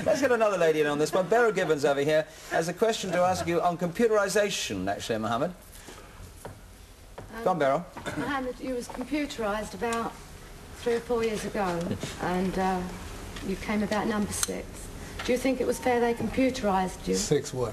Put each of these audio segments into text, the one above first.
Let's get another lady in on this one. Beryl Gibbons over here has a question to ask you on computerisation, actually, Mohammed. Go on, Beryl. Mohammed, you was computerised about 3 or 4 years ago, and you came about number 6. Do you think it was fair they computerised you? 6 what?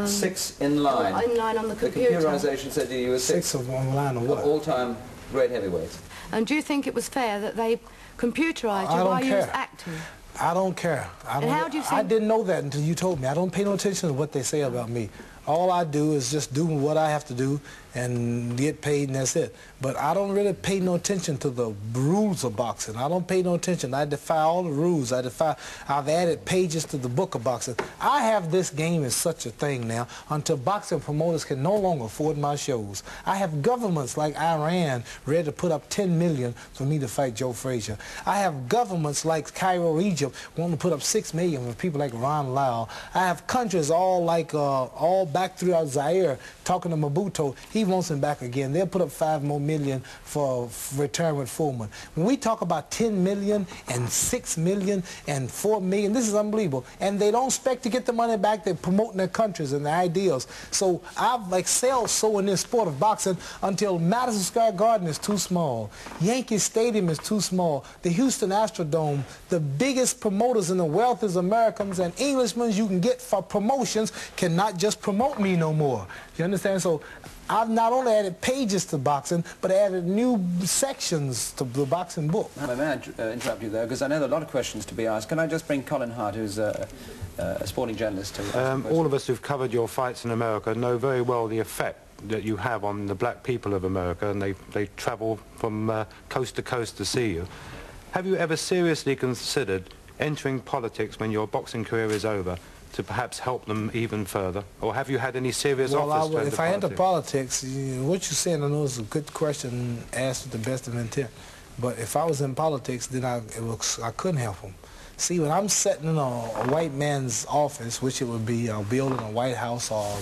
6 in line. In line on the computer. The computerisation said you were 6 of on line of what? All-time great heavyweights. And do you think it was fair that they computerised you while you was acting? I don't care. I didn't know that until you told me. I don't pay no attention to what they say about me. All I do is just do what I have to do and get paid, and that's it. But I don't really pay no attention to the rules of boxing. I don't pay no attention. I defy all the rules. I've added pages to the book of boxing. I have this game as such a thing now until boxing promoters can no longer afford my shows. I have governments like Iran ready to put up $10 million for me to fight Joe Frazier. I have governments like Cairo, Egypt, wanting to put up $6 million for people like Ron Lyle. I have countries all like all back throughout Zaire talking to Mobutu. He wants him back again. They'll put up $5 more million for return with Foreman. When we talk about $10 million and $6 million and $4 million, this is unbelievable. And they don't expect to get the money back. They're promoting their countries and their ideals. So I've excelled so in this sport of boxing until Madison Square Garden is too small. Yankee Stadium is too small. The Houston Astrodome, the biggest promoters in the world is Americans, and Englishmen you can get for promotions cannot just promote me no more. You understand? So I've not only added pages to boxing, but added new sections to the boxing book. May I interrupt you there, because I know there are a lot of questions to be asked. Can I just bring Colin Hart, who's a sporting journalist, to all of us who've covered your fights in America know very well the effect that you have on the black people of America, and they travel from coast to coast to see you. Have you ever seriously considered entering politics when your boxing career is over, to perhaps help them even further? Or have you had any serious offers to enter if I enter politics, what you're saying, I know is a good question asked with the best of intent. But if I was in politics, then I couldn't help them. See, when I'm sitting in a white man's office, which it would be a building, a White House or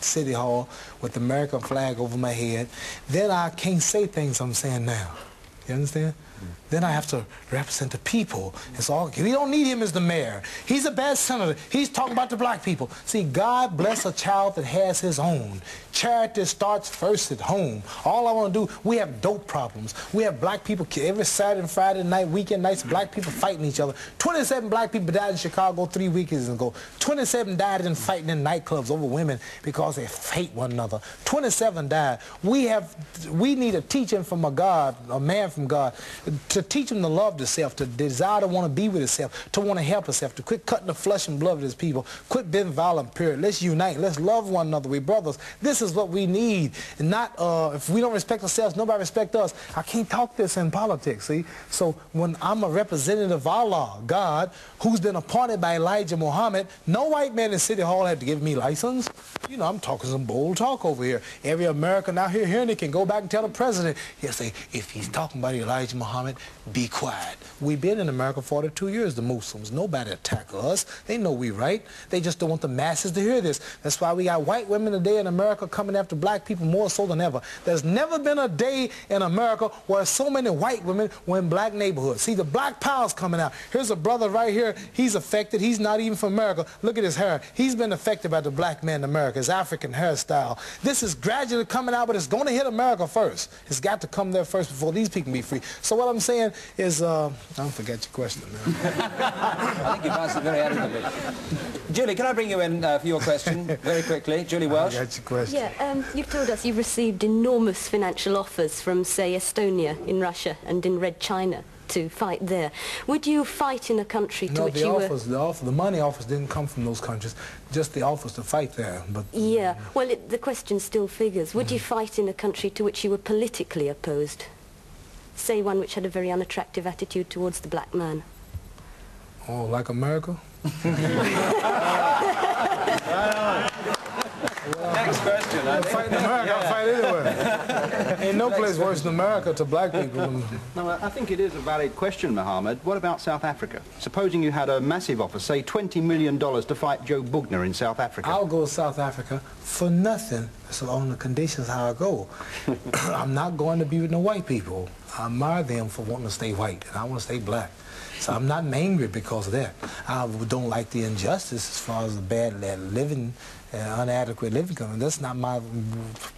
City Hall with the American flag over my head, then I can't say things I'm saying now. You understand? Then I have to represent the people. It's all, we don't need him as the mayor. He's a bad senator. He's talking about the black people. See, God bless a child that has his own. Charity starts first at home. All I want to do, we have dope problems. We have black people every Saturday and Friday night, weekend nights, black people fighting each other. 27 black people died in Chicago 3 weekends ago. 27 died in fighting in nightclubs over women because they hate one another. 27 died. We need a teaching from a God, a man from God, to teach him to love himself, to desire to want to be with himself, to want to help himself, to quit cutting the flesh and blood of his people, quit being violent, period. Let's unite. Let's love one another. We brothers. This is what we need. And not, if we don't respect ourselves, nobody respect us. I can't talk this in politics, see? So when I'm a representative of Allah, God, who's been appointed by Elijah Muhammad, no white man in City Hall had to give me license. You know, I'm talking some bold talk over here. Every American out here hearing it can go back and tell the president, he'll say, if he's talking about Elijah Muhammad, be quiet. We've been in America 42 years, the Muslims. Nobody attack us. They know we right. They just don't want the masses to hear this. That's why we got white women today in America coming after black people more so than ever. There's never been a day in America where so many white women were in black neighborhoods. See, the black power's coming out. Here's a brother right here. He's affected. He's not even from America. Look at his hair. He's been affected by the black man in America, his African hairstyle. This is gradually coming out, but it's going to hit America first. It's got to come there first before these people can be free. So what I'm saying is, I don't forget your question now. I think you've answered very adequately. Julie, can I bring you in for your question very quickly? Julie Welsh. I got your question. Yeah, you've told us you've received enormous financial offers from, say, Estonia in Russia and in Red China to fight there. Would you fight in a country to which you were... No, the money offers didn't come from those countries, just the offers to fight there. But yeah, well, the question still figures. Would you fight in a country to which you were politically opposed? Say one which had a very unattractive attitude towards the black man. Oh, like America? Next question. I'll fight in America, I'll fight anywhere. Ain't no place worse than America to black people. No, I think it is a valid question, Mohammed. What about South Africa? Supposing you had a massive offer, say $20 million to fight Joe Bugner in South Africa. I'll go to South Africa for nothing So on the conditions how I go, I'm not going to be with no white people. I admire them for wanting to stay white, and I want to stay black. So I'm not angry because of that. I don't like the injustice as far as the bad living, inadequate living coming. That's not my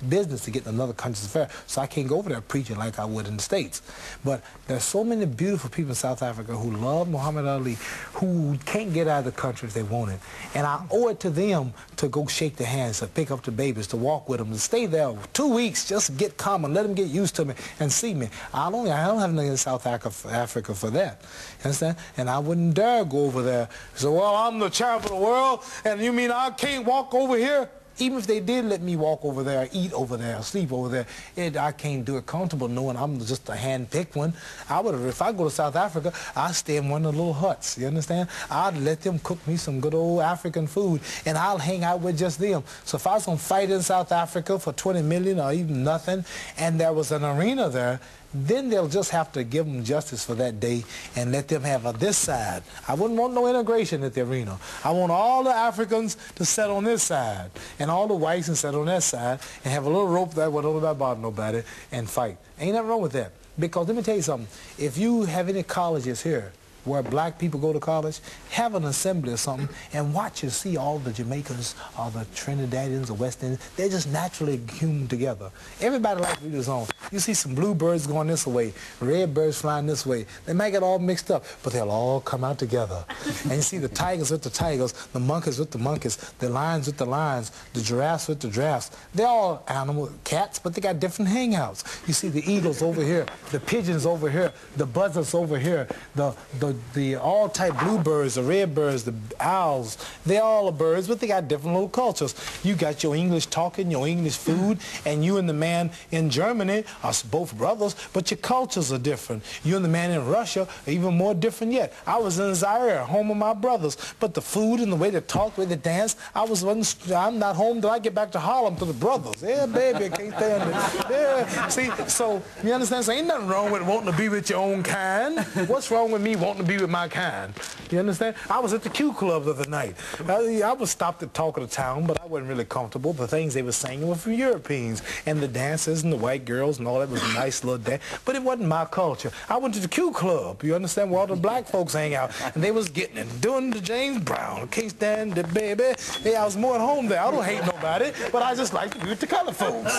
business to get in another country's affair. So I can't go over there preaching like I would in the States. But there's so many beautiful people in South Africa who love Muhammad Ali, who can't get out of the country if they want it. And I owe it to them to go shake their hands, to pick up the babies, to walk with them, to stay there 2 weeks just to get calm and let them get used to me and see me. I don't have nothing in South Africa for that. You understand? And I wouldn't dare go over there. So, well, I'm the champ of the world, and you mean I can't walk over here? Even if they did let me walk over there, eat over there, sleep over there, I can't do it comfortable knowing I'm just a hand-picked one. If I go to South Africa, I'd stay in one of the little huts, you understand? I'd let them cook me some good old African food, and I'll hang out with just them. So if I was going to fight in South Africa for 20 million or even nothing, and there was an arena there, then they'll just have to give them justice for that day and let them have this side. I wouldn't want no integration at the arena. I want all the Africans to sit on this side and all the whites to sit on that side and have a little rope there where nobody bother nobody and fight. Ain't nothing wrong with that. Because let me tell you something. If you have any colleges here where black people go to college, have an assembly or something and watch and see all the Jamaicans, all the Trinidadians, the West Indians. They're just naturally human together. Everybody likes to be his own. You see some bluebirds going this way, red birds flying this way. They might get all mixed up, but they'll all come out together. And you see the tigers with the tigers, the monkeys with the monkeys, the lions with the lions, the giraffes with the giraffes. They're all animal cats, but they got different hangouts. You see the eagles over here, the pigeons over here, the buzzards over here, the all-type bluebirds, the red birds, the owls. They all are birds, but they got different little cultures. You got your English talking, your English food, and you and the man in Germany are both brothers, but your cultures are different. You and the man in Russia are even more different yet. I was in Zaire, home of my brothers, but the food and the way they talk, the way they dance, I'm not home till I get back to Harlem to the brothers. Yeah, baby, I can't stand it. Yeah, see, so you understand? So ain't nothing wrong with wanting to be with your own kind. What's wrong with me wanting to be with my kind? You understand? I was at the Q Club the other night. I was stopped at Talk of the Town, but I wasn't really comfortable. The things they were singing were from Europeans, and the dances and the white girls and all that was a nice little dance, but it wasn't my culture. I went to the Q Club, you understand, where all the black folks hang out, and they was getting it, doing the James Brown, can't stand it, baby. Hey, I was more at home there. I don't hate nobody, but I just like to be with the color folks.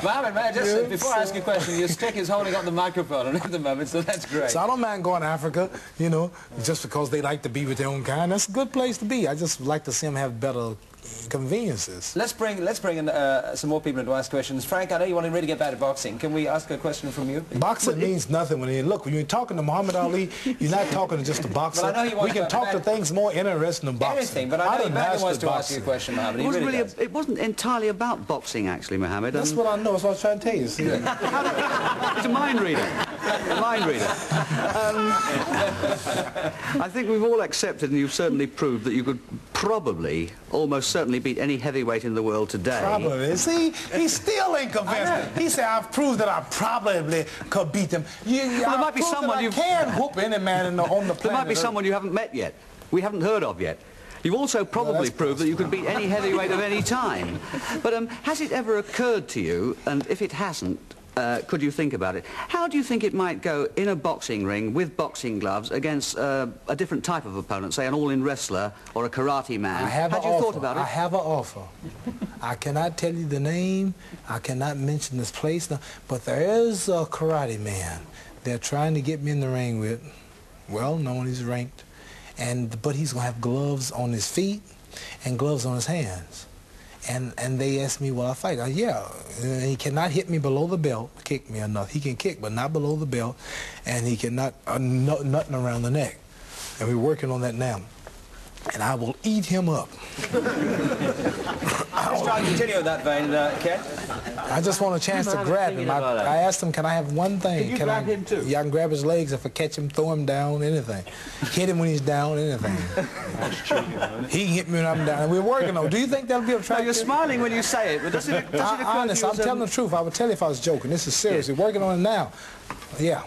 Mohammed, man, just before I ask you a question, your stick is holding up the microphone at the moment, so that's great. So I don't mind going to Africa, you know, just because they like to be with their own kind. That's a good place to be. I just like to see them have better conveniences. Let's bring in some more people in to ask questions. Frank, I know you want to really get back to boxing. Can we ask a question from you? Boxing means nothing when you're talking to Muhammad Ali, you're not talking to just a boxer. Well, I know you want we can talk to things more interesting than boxing. Anything, but I know Emmanuel wants to ask you a question, Mohammed. It wasn't entirely about boxing, actually, Mohammed. That's what I know. That's what I was trying to tell you. See? It's a mind reader. A mind reader. I think we've all accepted, and you've certainly proved, that you could probably, almost certainly, beat any heavyweight in the world today. Probably. See, he still ain't convinced. He said, I've proved that I probably could beat them. Well, there might be someone you can whoop any man on the planet. There might be someone you haven't met yet. We haven't heard of yet. You've also probably proved that you could beat any heavyweight of any time. But has it ever occurred to you, and if it hasn't, could you think about it? How do you think it might go in a boxing ring with boxing gloves against a different type of opponent, say an all-in wrestler or a karate man? Had you thought about it? I have an offer. I cannot tell you the name. I cannot mention this place, but there is a karate man they're trying to get me in the ring with. Well known, he's ranked, but he's gonna have gloves on his feet and gloves on his hands. And they asked me, will I fight? Yeah, he cannot hit me below the belt, kick me enough. He can kick, but not below the belt, and he cannot, nothing around the neck. And we're working on that now. And I will eat him up. Let's try and continue in that vein, Ken. I just want a chance to grab him. I asked him, can I have one thing? Can you grab him too? Yeah, I can grab his legs. If I catch him, throw him down, anything. Hit him when he's down, anything. He can hit me when I'm down. We're working on it. Do you think that'll be attractive? No, you're smiling when you say it, but does it occur honest, to you I'm telling the truth. I would tell you if I was joking. This is serious. We're working on it now. Yeah.